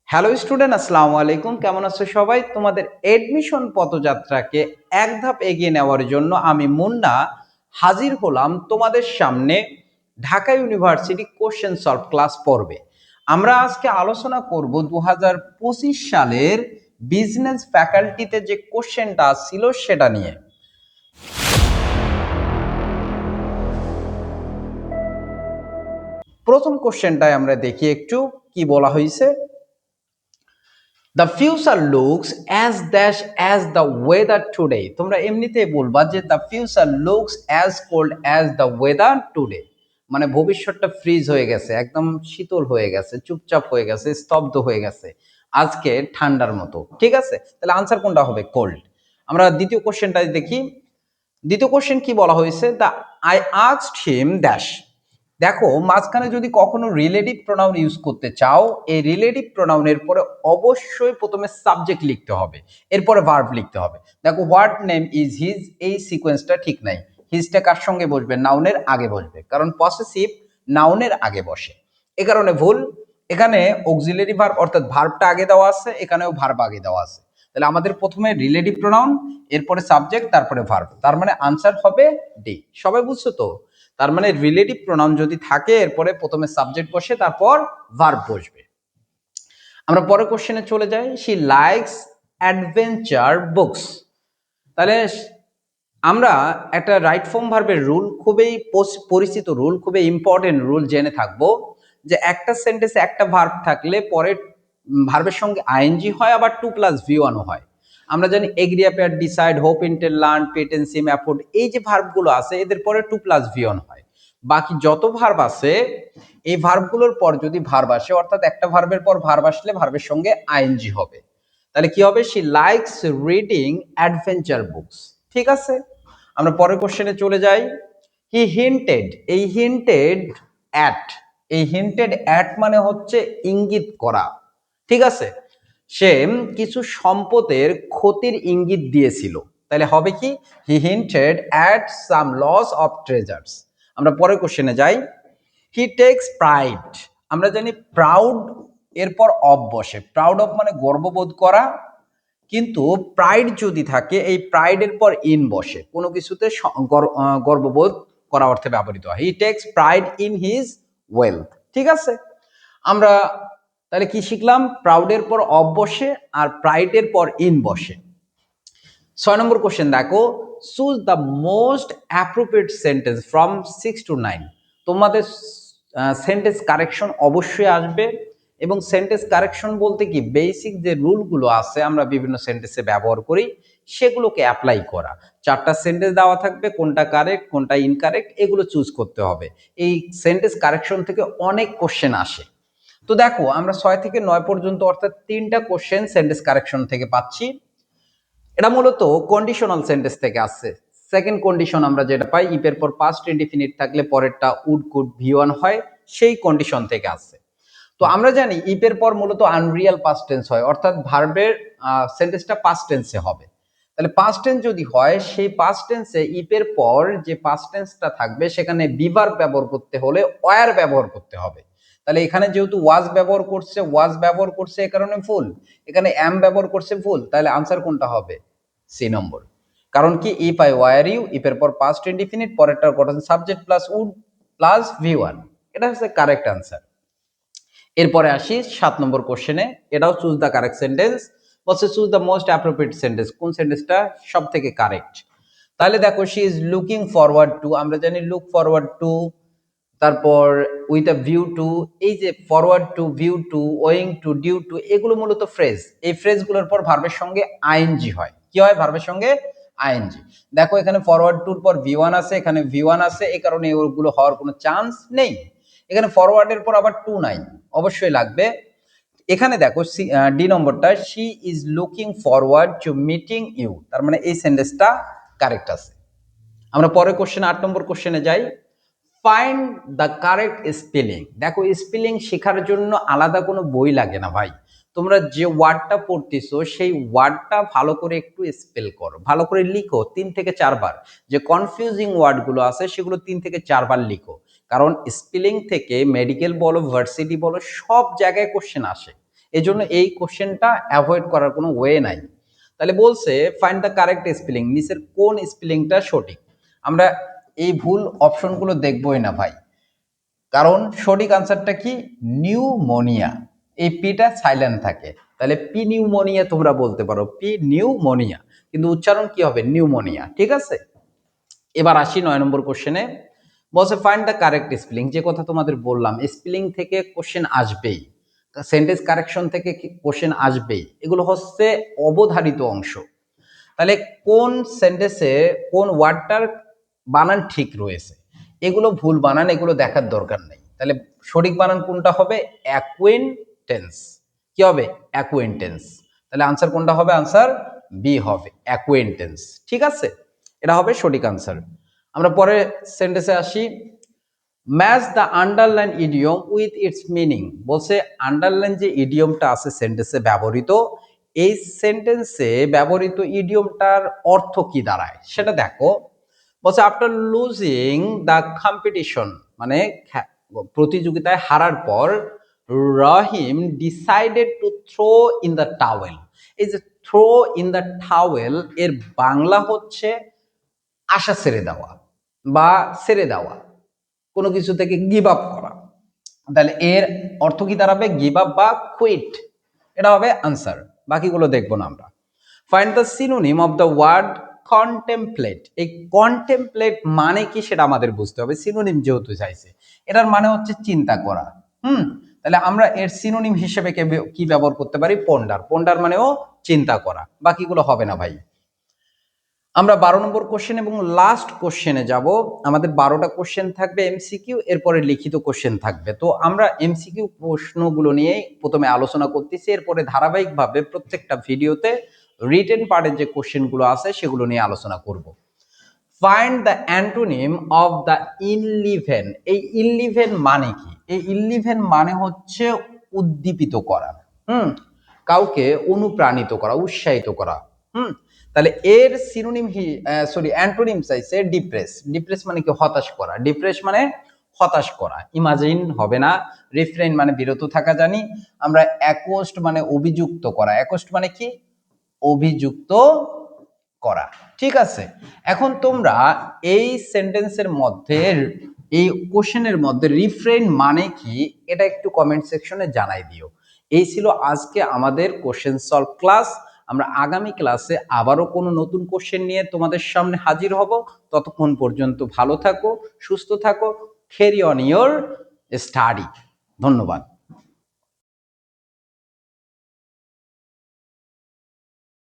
Hello student, আসসালামু আলাইকুম। কেমন আছো সবাই? তোমাদের এডমিশন পথযাত্রাকে এক ধাপ এগিয়ে নেওয়ার জন্য আমি মুন্না হাজির হলাম তোমাদের সামনে Dhaka university question solve class পর্বে। আমরা আজকে আলোচনা করব 2025 সালের বিজনেস ফ্যাকাল্টিতে যে কোশ্চেনটা ছিল সেটা নিয়ে। প্রথম কোশ্চেনটায় আমরা দেখি একটু কি বলা হয়েছে। The future looks as dash as the weather today. তোমরা এমনিতেই বলবা যে the future looks as cold as the weather today. মানে ভবিষ্যৎটা ফ্রিজ হয়ে গেছে, একদম শীতল হয়ে গেছে, চুপচাপ হয়ে গেছে, স্তব্ধ হয়ে গেছে আজকে ঠান্ডার মতো। ঠিক আছে, তাহলে আনসার কোনটা হবে? কোল্ড। আমরা দ্বিতীয় কোশ্চেনটা দেখি। দ্বিতীয় কোশ্চেন কি বলা হয়েছে? দা আই আস্কড হিম ড্যাশ। দেখো, মাঝখানে যদি কখনো রিলেটিভ প্রোনাউন ইউজ করতে চাও, এই রিলেটিভ প্রোনাউনের পরে অবশ্যই প্রথমে সাবজেক্ট লিখতে হবে, এরপরে ভার্ব লিখতে হবে। দেখো, হোয়াট নেম ইজ হিজ, এই সিকোয়েন্সটা ঠিক নাই। হিজটা কার সঙ্গে বসবে? নাউনের আগে বসবে, কারণ পসেসিভ নাউনের আগে বসে, এ কারণে ভুল। এখানে অক্সিলারি ভার্ব অর্থাৎ ভার্বটা আগে দেওয়া আছে, এখানেও ভার্ব আগে দেওয়া আছে। তাহলে আমাদের প্রথমে রিলেটিভ প্রোনাউন, এরপরে সাবজেক্ট, তারপরে ভার্ব। তার মানে আনসার হবে ডি। সবাই বুঝছো তো? তার মানে রিলেটিভ প্রোনাউন যদি থাকে, এরপরে প্রথমে সাবজেক্ট বসে, তারপর ভার্ব বসবে। আমরা পরের কোশ্চেনে চলে যাই। She likes adventure books. তাহলে আমরা একটা রাইট ফর্ম ভার্বের রুল, খুবই পরিচিত রুল, খুবই ইম্পর্টেন্ট রুল জেনে থাকবো, যে একটা সেন্টেন্সে একটা ভার্ব থাকলে পরে ভার্বের সঙ্গে আইএনজি হয়, আবার 2+V1 হয়। আমরা জানি agree, appear, decide, hope, intend, learn, pretend, seem, afford, এই যে ভার্বগুলো আছে এদের পরে 2+V1 হয়। বাকি যত ভার্ব আছে এই ভার্বগুলোর পর যদি ভার্ব আসে, অর্থাৎ একটা ভার্বের পর ভার্ব আসলে ভার্বের সঙ্গে আইএনজি হবে। তাহলে কি হবে? She likes reading adventure books. ঠিক আছে, আমরা পরের কোশ্চেনে চলে যাই। হি হিন্টেড, এই হিন্টেড অ্যাট, এই হিন্টেড অ্যাট মানে হচ্ছে ইঙ্গিত করা। ঠিক আছে, সে কিছু সম্পদের ক্ষতির ইঙ্গিত দিয়েছিল। তাহলে হবে কি? He hinted at some loss of treasures. আমরা পরের কোশ্চেনে যাই। হি টেক্স প্রাইড, আমরা জানি প্রাউড এরপর অফ বসে। প্রাউড অফ মানে গর্ববোধ করা, কিন্তু প্রাইড যদি থাকে এই প্রাইডের পর ইন বসে, কোনো কিছুতে গর্ববোধ করা অর্থে ব্যবহৃত হয়। He takes pride in his wealth. ঠিক আছে, আমরা তাহলে কি শিখলাম? প্রাউডের পর অফ বসে আর প্রাইডের পর ইন বসে। 6 নম্বর কোশ্চেন দেখো, choose the most appropriate sentence from 6 to 9। তোমাদের সেন্টেন্স কারেকশন অবশ্যই আসবে, এবং সেন্টেন্স কারেকশন বলতে কি, বেসিক যে রুলগুলো আছে আমরা বিভিন্ন সেন্টেন্সে ব্যবহার করি সেগুলোকে অ্যাপ্লাই করা। 4টা সেন্টেন্স দেওয়া থাকবে, কোনটা কারেক্ট কোনটা ইনকারেক্ট এগুলো চুজ করতে হবে। এই সেন্টেন্স কারেকশন থেকে অনেক কোশ্চেন আসে। তো দেখো, আমরা 6 থেকে 9 পর্যন্ত অর্থাৎ 3টা কোশ্চেন সেন্টেন্স কারেকশন থেকে পাচ্ছি। এটা মূলত কন্ডিশনাল সেন্টেন্স থেকে আসছে। সেকেন্ড কন্ডিশন আমরা যেটা পাই, ইফের পর পাস্ট ইনডিফিনিট থাকলে পরেরটা উড, কুড, V1 হয়, সেই কন্ডিশন থেকে আসছে। তো আমরা জানি ইফের পর মূলত আনরিয়াল পাস্ট টেন্স হয়, অর্থাৎ ভার্বের সেন্টেন্সটা পাস্ট টেন্সে হবে। তাহলে পাস্ট টেন্স যদি হয়, সেই পাস্ট টেন্সে ইফের পর যে পাস্ট টেন্সটা থাকবে সেখানে বি ভার্ব ব্যবহার করতে হলে ওয়্যার ব্যবহার করতে হবে। তাহলে এখানে যেহেতু ওয়াজ ব্যবহার করছে এ কারণে ফুল, এখানে এম ব্যবহার করছে ফুল, তাহলে আনসার কোনটা হবে? সি নম্বর। কারণ কি, ইফ আই ওয়্যার ইউ, ইফের পর পাস্ট ইনডিফিনিট, পরেরটার গঠন subject plus would plus V1, এটা হচ্ছে কারেক্ট আনসার। এরপরে আসি 7 নম্বর কোশ্চেনে। এটাও চুজ দ্য কারেক্ট সেন্টেন্স বলছে। Choose the most appropriate sentence, কোন সেন্টেন্সটা সব থেকে কারেক্ট? তাহলে দেখো, she is looking forward to, আমরা জানি লুক ফরওয়ার্ড টু, তারপর উইথ আ ভিউ টু, এই যে forward to, view to, owing to, due to, এগুলো মূলত ফ্রেজ। এই ফ্রেজগুলোর পর ভার্বের সঙ্গে আইএনজি হয়। কি হয়? ভার্বের সঙ্গে আইএনজি। দেখো, এখানে ফরওয়ার্ড টুর পর V1 আছে, এখানে V1 আছে, এই কারণে এগুলো হওয়ার কোনো চান্স নেই। এখানে ফরওয়ার্ডের পর আবার টু নাই, অবশ্যই লাগবে। এখানে দেখো ডি নম্বরটা, she is looking forward to meeting you, তার মানে এই সেন্টেন্সটা কারেক্ট আছে। আমরা পরের কোশ্চেন 8 নম্বর কোশ্চেনে যাই। Find the correct spelling. দেখো, স্পেলিং শেখার জন্য আলাদা কোনো বই লাগে না ভাই। তোমরা যে ওয়ার্ডটা পড়তেছো সেই ওয়ার্ডটা ভালো করে একটু স্পেল করো, ভালো করে লিখো 3 থেকে 4 বার। যে কনফিউজিং ওয়ার্ডগুলো আছে সেগুলো 3 থেকে 4 বার লিখো, কারণ স্পেলিং থেকে মেডিকেল বলো, ভার্সিটি বলো, সব জায়গায় কোশ্চেন আসে। এই জন্য এই কোশ্চেনটা অ্যাভয়েড করার কোনো ওয়ে নাই। তাহলে বলছে ফাইন্ড দ্য কারেক্ট স্পেলিং, নিচের কোন স্পেলিংটা সঠিক। আমরা এই ভুল অপশনগুলো দেখবই না ভাই, কারণ সঠিক আনসারটা কি নিউমোনিয়া, এই পিটা সাইলেন্ট থাকে, তাহলে পি নিউমোনিয়া তোমরা বলতে পারো, পি নিউমোনিয়া, কিন্তু উচ্চারণ কি হবে নিউমোনিয়া, ঠিক আছে। এবার আসি 9 নম্বর কোশ্চেনে, বলছে ফাইন্ড দ্য কারেক্ট স্পেলিং, যে কথা তোমাদের বললাম স্পেলিং থেকে কোশ্চেন আসবেই, সেন্টেন্স কারেকশন থেকে কোশ্চেন আসবেই, এগুলো হচ্ছে অবধারিত অংশ। তাহলে কোন সেন্টেন্সে কোন ওয়ার্ডটার বানান ঠিক রয়েছে, এগুলো ভুল বানান, এগুলো দেখার দরকার নেই। তাহলে সঠিক বানান কোনটা হবে, অ্যাকুয়েন্টেন্স, কি হবে অ্যাকুয়েন্টেন্স। তাহলে আনসার কোনটা হবে, আনসার বি হবে অ্যাকুয়েন্টেন্স, ঠিক আছে, এটা হবে সঠিক আনসার। আমরা পরে সেন্টেন্সে আসি, match the underline idiom with its meaning, বলছে আন্ডারলাইন যে ইডিয়মটা আছে সেন্টেন্সে ব্যবহৃত, এই সেন্টেন্সে ব্যবহৃত ইডিয়মটার অর্থ কি দাঁড়ায় সেটা দেখো। বলছে আফটার লুজিং দ্য কম্পিটিশন, মানে প্রতিযোগিতায় হারার পর Rahim decided to throw in the towel, এই যে থ্রো ইন দ্য টাওয়েল এর বাংলা হচ্ছে আশা ছেড়ে দেওয়া বা ছেড়ে দেওয়া, কোনো কিছু থেকে গিভ আপ করা। তাহলে এর অর্থ কি দাঁড়াবে, গিভ আপ বা কুইট, এটা হবে আনসার, বাকিগুলো দেখবো না আমরা। Find the synonym of the word contemplate, এই কন্টেমপ্লেট মানে কি সেটা আমাদের বুঝতে হবে, সিনোনিম যেহেতু চাইছে, এটার মানে হচ্ছে চিন্তা করা। তাহলে আমরা এর সিনোনিম হিসেবে কি ব্যবহার করতে পারি, পন্ডার, পন্ডার মানেও চিন্তা করা, বাকিগুলো হবে না ভাই। আমরা 12 নম্বর কোশ্চেন এবং লাস্ট কোশ্চেনে যাব, আমাদের 12টা কোশ্চেন থাকবে এমসিকিউ, এরপরে লিখিত কোশ্চেন থাকবে। তো আমরা এমসিকিউ প্রশ্নগুলো নিয়ে প্রথমে আলোচনা করতেছি, এরপরে ধারাবাহিকভাবে প্রত্যেকটা ভিডিওতে রিটেন পার্টের যে কোশ্চেনগুলো আছে সেগুলো নিয়ে আলোচনা করব। Find the antonym of the enliven, এই ইনলিভেন মানে কি, এই ইনলিভেন মানে হচ্ছে উদ্দীপিত করা, কাউকে অনুপ্রাণিত করা, উৎসাহিত করা। তাহলে এর সিনোনিম অ্যান্টোনিম চাইছে ডিপ্রেস, ডিপ্রেস মানে কি হতাশ করা, ডিপ্রেস মানে হতাশ করা, ইমাজিন হবে না, রিফ্রেন মানে বিরত থাকা জানি আমরা, অ্যাকোস্ট মানে অভিযুক্ত করা, অ্যাকোস্ট মানে কি অভিযুক্ত করা, ঠিক আছে। এখন তোমরা এই সেন্টেন্সের মধ্যে, এই কোশ্চেনের মধ্যে রিফ্রেন মানে কি এটা একটু কমেন্ট সেকশনে জানাই দিও। এই ছিল আজকে আমাদের কোশ্চেন সলভ ক্লাস। আমরা আগামী ক্লাসে আবারও কোনো নতুন কোশ্চেন নিয়ে তোমাদের সামনে হাজির হব। ততক্ষণ পর্যন্ত ভালো থাকো, সুস্থ থাকো, ক্যারি অন ইওর স্টাডি। ধন্যবাদ।